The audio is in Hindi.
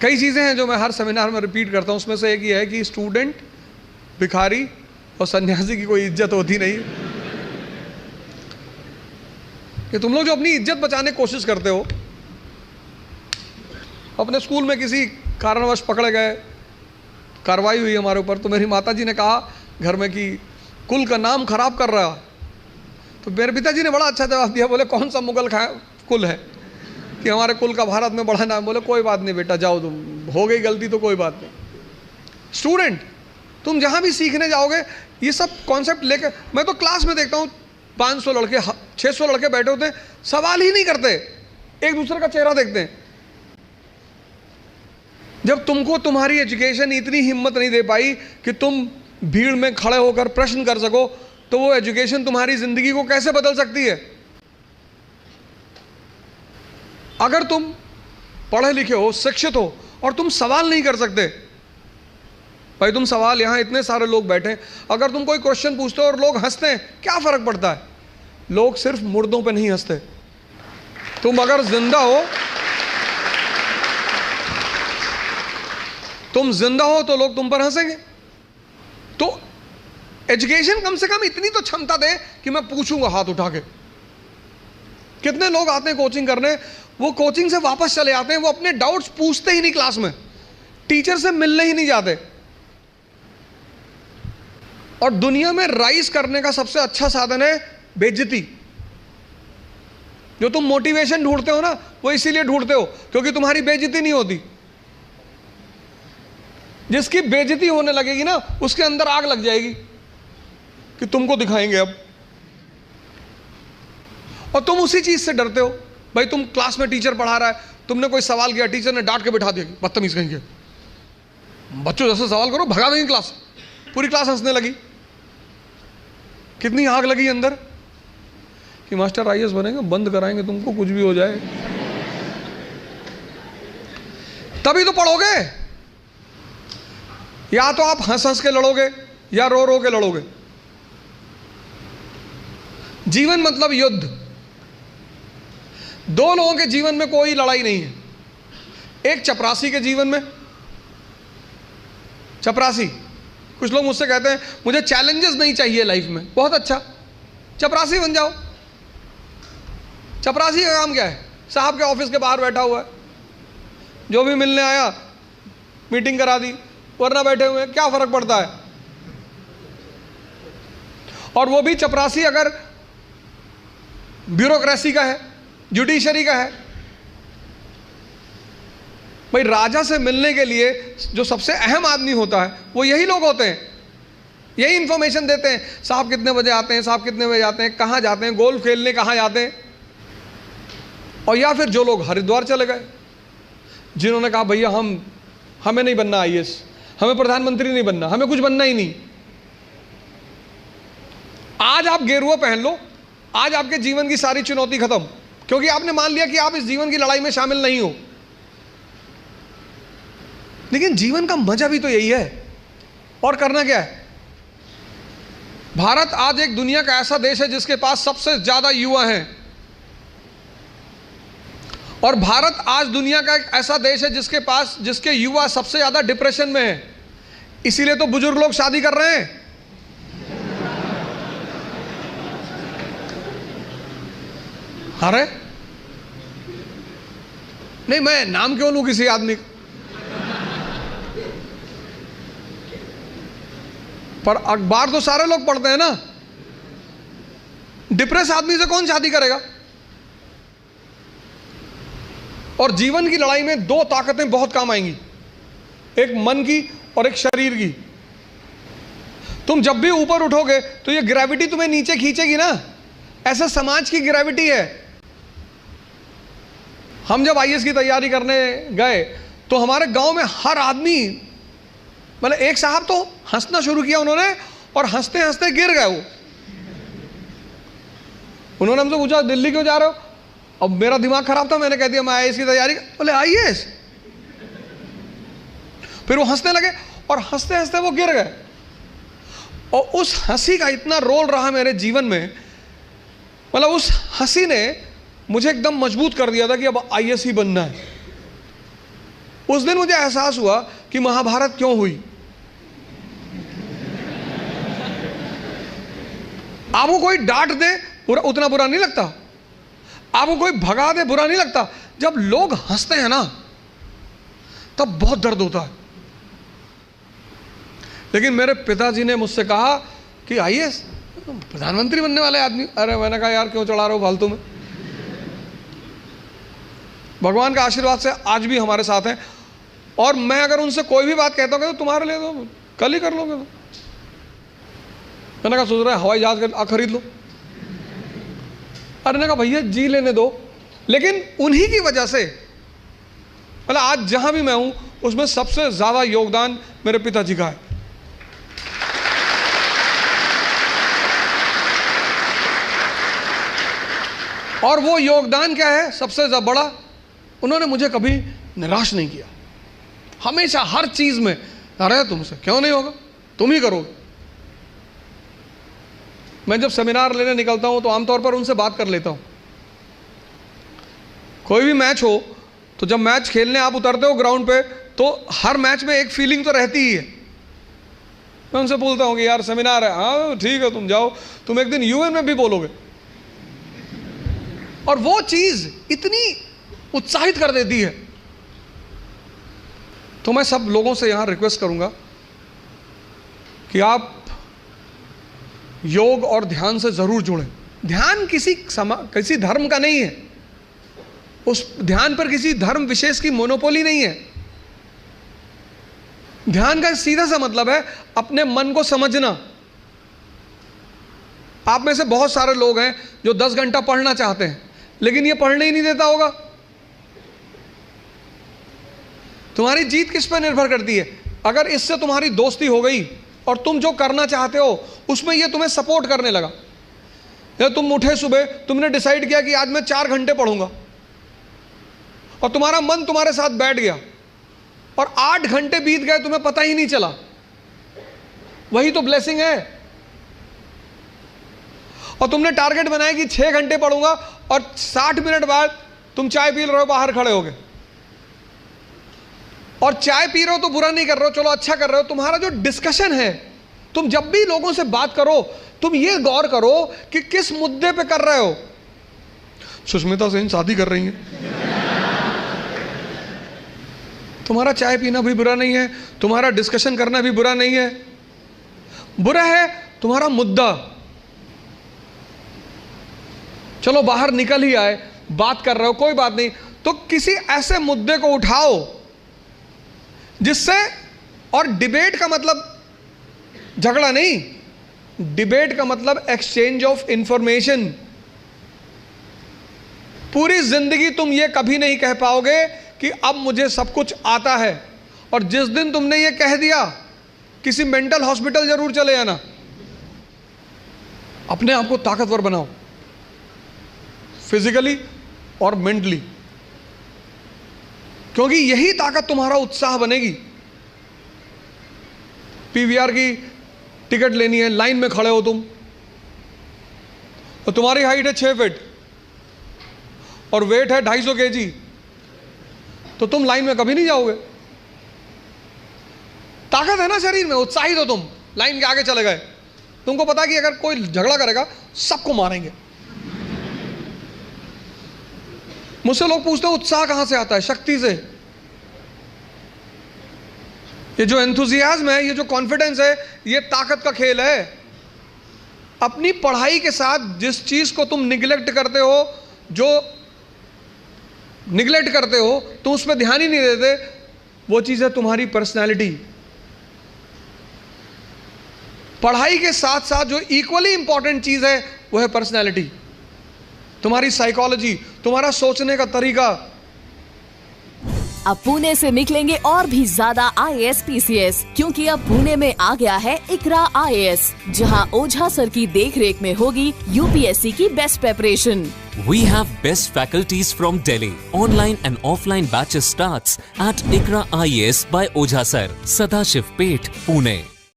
कई चीज़ें हैं जो मैं हर सेमिनार में रिपीट करता हूँ, उसमें से एक ये है कि स्टूडेंट, भिखारी और सन्यासी की कोई इज्जत होती नहीं। कि तुम लोग जो अपनी इज्जत बचाने की कोशिश करते हो, अपने स्कूल में किसी कारणवश पकड़े गए, कार्रवाई हुई हमारे ऊपर, तो मेरी माताजी ने कहा घर में कि कुल का नाम खराब कर रहा। तो मेरे पिताजी ने बड़ा अच्छा जवाब दिया, बोले कौन सा मुगल कुल है कि हमारे कुल का भारत में बड़ा नाम। बोले कोई बात नहीं बेटा, जाओ, तुम हो गई गलती तो कोई बात नहीं। स्टूडेंट, तुम जहाँ भी सीखने जाओगे ये सब कॉन्सेप्ट लेके, मैं तो क्लास में देखता हूँ 500 लड़के 600 लड़के बैठे होते हैं, सवाल ही नहीं करते, एक दूसरे का चेहरा देखते हैं। जब तुमको तुम्हारी एजुकेशन इतनी हिम्मत नहीं दे पाई कि तुम भीड़ में खड़े होकर प्रश्न कर सको, तो वो एजुकेशन तुम्हारी जिंदगी को कैसे बदल सकती है? अगर तुम पढ़े लिखे हो, शिक्षित हो और तुम सवाल नहीं कर सकते, भाई तुम सवाल, यहां इतने सारे लोग बैठे, अगर तुम कोई क्वेश्चन पूछते हो और लोग हंसते हैं, क्या फर्क पड़ता है? लोग सिर्फ मुर्दों पे नहीं हंसते। तुम अगर जिंदा हो, तुम जिंदा हो तो लोग तुम पर हंसेंगे। तो एजुकेशन कम से कम इतनी तो क्षमता दे कि मैं पूछूंगा हाथ उठा के। कितने लोग आते हैं कोचिंग करने, वो कोचिंग से वापस चले आते हैं, वो अपने डाउट्स पूछते ही नहीं क्लास में, टीचर से मिलने ही नहीं जाते। और दुनिया में राइज करने का सबसे अच्छा साधन है बेइज्जती। जो तुम मोटिवेशन ढूंढते हो ना, वो इसीलिए ढूंढते हो क्योंकि तुम्हारी बेइज्जती नहीं होती। जिसकी बेइज्जती होने लगेगी ना, उसके अंदर आग लग जाएगी कि तुमको दिखाएंगे अब। और तुम उसी चीज से डरते हो। भाई तुम क्लास में टीचर पढ़ा रहा है, तुमने कोई सवाल किया, टीचर ने डांट के बिठा दिया, बदतमीज कहेंगे, बच्चों जैसे सवाल करो, भगा देंगे क्लास। पूरी क्लास हंसने लगी। कितनी आग लगी अंदर कि मास्टर आईएएस बनेंगे, बंद कराएंगे तुमको, कुछ भी हो जाए। तभी तो पढ़ोगे। या तो आप हंस हंस के लड़ोगे या रो रो के लड़ोगे। जीवन मतलब युद्ध। दो लोगों के जीवन में कोई लड़ाई नहीं है। एक चपरासी के जीवन में, चपरासी, कुछ लोग मुझसे कहते हैं मुझे चैलेंजेस नहीं चाहिए लाइफ में। बहुत अच्छा, चपरासी बन जाओ। चपरासी का काम क्या है? साहब के ऑफिस के बाहर बैठा हुआ है, जो भी मिलने आया मीटिंग करा दी, वरना बैठे हुए, क्या फर्क पड़ता है? और वो भी चपरासी अगर ब्यूरोक्रेसी का है, जुडिशरी का है। भाई राजा से मिलने के लिए जो सबसे अहम आदमी होता है वो यही लोग होते हैं, यही इंफॉर्मेशन देते हैं। साहब कितने बजे आते हैं, साहब कितने बजे जाते हैं, कहाँ जाते हैं, गोल्फ खेलने कहाँ जाते हैं। और या फिर जो लोग हरिद्वार चले गए, जिन्होंने कहा भैया हमें नहीं बनना आईएएस, हमें प्रधानमंत्री नहीं बनना, हमें कुछ बनना ही नहीं। आज आप गेरुआ पहन लो, आज आपके जीवन की सारी चुनौती खत्म, क्योंकि आपने मान लिया कि आप इस जीवन की लड़ाई में शामिल नहीं हो। लेकिन जीवन का मजा भी तो यही है। और करना क्या है? भारत आज एक दुनिया का ऐसा देश है जिसके पास सबसे ज्यादा युवा हैं। और भारत आज दुनिया का एक ऐसा देश है जिसके युवा सबसे ज्यादा डिप्रेशन में है। इसीलिए तो बुजुर्ग लोग शादी कर रहे हैं। अरे नहीं, मैं नाम क्यों लूं किसी आदमी का? पर अखबार तो सारे लोग पढ़ते हैं ना। डिप्रेस आदमी से कौन शादी करेगा? और जीवन की लड़ाई में दो ताकतें बहुत काम आएंगी, एक मन की और एक शरीर की। तुम जब भी ऊपर उठोगे तो ये ग्रेविटी तुम्हें नीचे खींचेगी ना। ऐसा समाज की ग्रेविटी है। हम जब आईएएस की तैयारी करने गए तो हमारे गांव में हर आदमी, मतलब एक साहब तो हंसना शुरू किया उन्होंने, और हंसते हंसते गिर गए वो। उन्होंने हमसे पूछा दिल्ली क्यों जा रहे हो? अब मेरा दिमाग खराब था, मैंने कह दिया मैं आईएएस की तैयारी। बोले आईएएस? फिर वो हंसने लगे और हंसते हंसते वो गिर गए। और उस हंसी का इतना रोल रहा मेरे जीवन में, मतलब उस हंसी ने मुझे एकदम मजबूत कर दिया था कि अब आईएएस ही बनना है। उस दिन मुझे एहसास हुआ कि महाभारत क्यों हुई। आपको कोई डांट दे उतना बुरा नहीं लगता, आपको कोई भगा दे बुरा नहीं लगता, जब लोग हंसते हैं ना तब बहुत दर्द होता है। लेकिन मेरे पिताजी ने मुझसे कहा कि आईएएस प्रधानमंत्री बनने वाले आदमी। अरे मैंने कहा यार क्यों चढ़ा रहे हो फालतू में। भगवान का आशीर्वाद से आज भी हमारे साथ हैं, और मैं अगर उनसे कोई भी बात कहता हूँ तो तुम्हारे लिए तो कल ही कर लोगे। तो मैंने कहा सोच रहा है हवाई जहाज खरीद लो। अरे ने कहा भैया जी लेने दो। लेकिन उन्हीं की वजह से मतलब आज जहां भी मैं हूं उसमें सबसे ज्यादा योगदान मेरे पिताजी का है। और वो योगदान क्या है सबसे ज्यादा बड़ा, उन्होंने मुझे कभी निराश नहीं किया। हमेशा हर चीज में अरे तुमसे क्यों नहीं होगा, तुम ही करोगे। मैं जब सेमिनार लेने निकलता हूं तो आमतौर पर उनसे बात कर लेता हूं। कोई भी मैच हो तो जब मैच खेलने आप उतरते हो ग्राउंड पे तो हर मैच में एक फीलिंग तो रहती ही है। मैं उनसे बोलता हूं कि यार सेमिनार है, हाँ ठीक है तुम जाओ, तुम एक दिन यूएन में भी बोलोगे। और वो चीज इतनी उत्साहित कर देती है। तो मैं सब लोगों से यहां रिक्वेस्ट करूंगा कि आप योग और ध्यान से जरूर जुड़ें। ध्यान किसी धर्म का नहीं है, उस ध्यान पर किसी धर्म विशेष की मोनोपोली नहीं है। ध्यान का सीधा सा मतलब है अपने मन को समझना। आप में से बहुत सारे लोग हैं जो 10 घंटा पढ़ना चाहते हैं लेकिन ये पढ़ने ही नहीं देता होगा। तुम्हारी जीत किस पर निर्भर करती है? अगर इससे तुम्हारी दोस्ती हो गई और तुम जो करना चाहते हो उसमें ये तुम्हें सपोर्ट करने लगा, या तुम उठे सुबह, तुमने डिसाइड किया कि आज मैं 4 घंटे पढ़ूंगा और तुम्हारा मन तुम्हारे साथ बैठ गया और 8 घंटे बीत गए तुम्हें पता ही नहीं चला, वही तो ब्लेसिंग है। और तुमने टारगेट बनाया कि 6 घंटे पढ़ूंगा और 60 मिनट बाद तुम चाय पी रहे हो, बाहर खड़े हो गए, और चाय पी रहे हो तो बुरा नहीं कर रहे हो, चलो अच्छा कर रहे हो। तुम्हारा जो डिस्कशन है, तुम जब भी लोगों से बात करो तुम ये गौर करो कि किस मुद्दे पे कर रहे हो। सुष्मिता सेन शादी कर रही हैं, तुम्हारा चाय पीना भी बुरा नहीं है, तुम्हारा डिस्कशन करना भी बुरा नहीं है। बुरा है तुम्हारा मुद्दा। चलो बाहर निकल ही आए, बात कर रहे हो, कोई बात नहीं, तो किसी ऐसे मुद्दे को उठाओ जिससे, और डिबेट का मतलब झगड़ा नहीं, डिबेट का मतलब एक्सचेंज ऑफ इंफॉर्मेशन। पूरी जिंदगी तुम ये कभी नहीं कह पाओगे कि अब मुझे सब कुछ आता है, और जिस दिन तुमने ये कह दिया किसी मेंटल हॉस्पिटल जरूर चले आना। अपने आप को ताकतवर बनाओ, फिजिकली और मेंटली, क्योंकि यही ताकत तुम्हारा उत्साह बनेगी। पीवीआर की टिकट लेनी है, लाइन में खड़े हो तुम, तो तुम्हारी हाइट है 6 फीट और वेट है 250 kg, तो तुम लाइन में कभी नहीं जाओगे। ताकत है ना शरीर में, उत्साहित हो तुम, लाइन के आगे चले गए। तुमको पता कि अगर कोई झगड़ा करेगा सबको मारेंगे। मुझसे लोग पूछते हैं उत्साह कहां से आता है? शक्ति से। ये जो एंथुजियाज्म है, ये जो कॉन्फिडेंस है, ये ताकत का खेल है। अपनी पढ़ाई के साथ जिस चीज को तुम निगलेक्ट करते हो, जो निगलेक्ट करते हो, तुम उस पर ध्यान ही नहीं देते, वो चीज है तुम्हारी पर्सनैलिटी। पढ़ाई के साथ साथ जो इक्वली इंपॉर्टेंट चीज है वो है पर्सनैलिटी, तुम्हारी साइकोलॉजी, तुम्हारा सोचने का तरीका। अब पुणे से निकलेंगे और भी ज्यादा IAS PCS, क्योंकि अब पुणे में आ गया है इकरा IAS, जहां ओझा सर की देखरेख में होगी UPSC की best preparation. We have best faculties from Delhi. Online and offline batches starts at ICRA IAS by Ojha Sir, Sadashiv Peth, Pune.